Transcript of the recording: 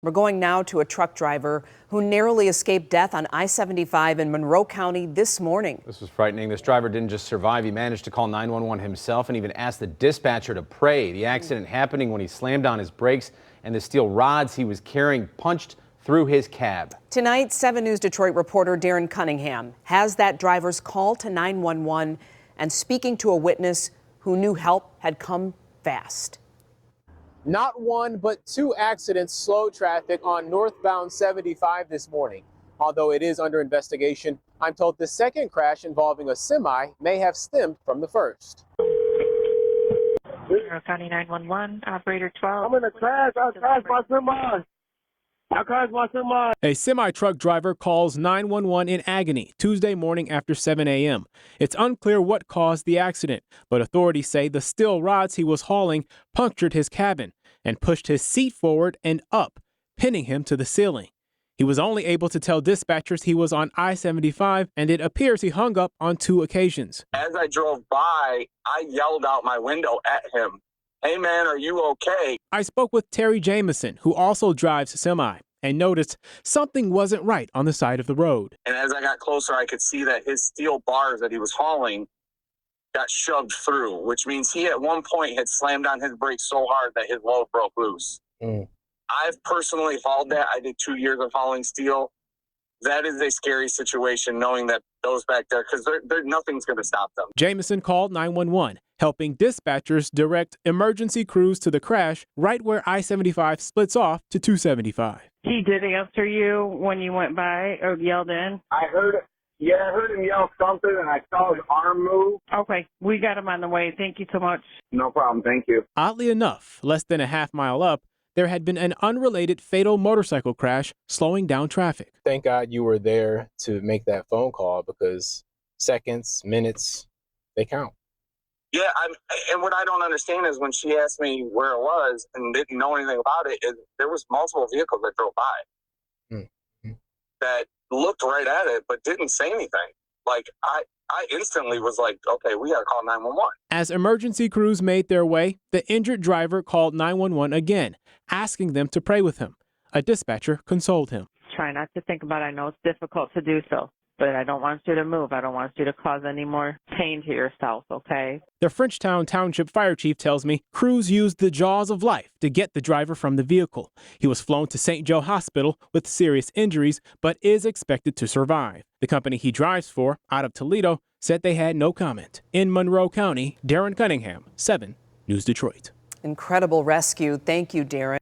We're going now to a truck driver who narrowly escaped death on I-75 in Monroe County this morning. This was frightening. This driver didn't just survive. He managed to call 911 himself and even asked the dispatcher to pray. The accident happening when he slammed on his brakes and the steel rods he was carrying punched through his cab. Tonight, 7 News Detroit reporter Darren Cunningham has that driver's call to 911 and speaking to a witness who knew help had come fast. Not one, but 2 accidents slowed traffic on northbound 75 this morning. Although it is under investigation, I'm told the second crash involving a semi may have stemmed from the first. Monroe County 911, operator 12. I'm in a crash. I crashed my semi. A semi-truck driver calls 911 in agony Tuesday morning after 7 a.m. It's unclear what caused the accident, but authorities say the steel rods he was hauling punctured his cabin and pushed his seat forward and up, pinning him to the ceiling. He was only able to tell dispatchers he was on I-75, and it appears he hung up on 2 occasions. As I drove by, I yelled out my window at him, "Hey man, are you okay?" I spoke with Terry Jameson, who also drives semi, and noticed something wasn't right on the side of the road. And as I got closer, I could see that his steel bars that he was hauling got shoved through, which means he at one point had slammed on his brakes so hard that his load broke loose. I've personally hauled that. I did 2 years of hauling steel. That is a scary situation, knowing that those back there, because nothing's going to stop them. Jameson called 911, helping dispatchers direct emergency crews to the crash right where I-75 splits off to 275. He did answer you when you went by or yelled in? I heard it. Yeah, I heard him yell something, and I saw his arm move. Okay, we got him on the way. Thank you so much. No problem. Thank you. Oddly enough, less than a half-mile up, there had been an unrelated fatal motorcycle crash slowing down traffic. Thank God you were there to make that phone call, because seconds, minutes, they count. Yeah, and what I don't understand is when she asked me where it was and didn't know anything about it, there was multiple vehicles that drove by that looked right at it but didn't say anything. Like, I instantly was like, okay, we got to call 911. As emergency crews made their way, the injured driver called 911 again, asking them to pray with him. A dispatcher consoled him. Try not to think about it. I know it's difficult to do so, but I don't want you to move. I don't want you to cause any more pain to yourself, okay? The Frenchtown Township Fire Chief tells me crews used the jaws of life to get the driver from the vehicle. He was flown to St. Joe Hospital with serious injuries, but is expected to survive. The company he drives for, out of Toledo, said they had no comment. In Monroe County, Darren Cunningham, 7 News Detroit. Incredible rescue. Thank you, Darren.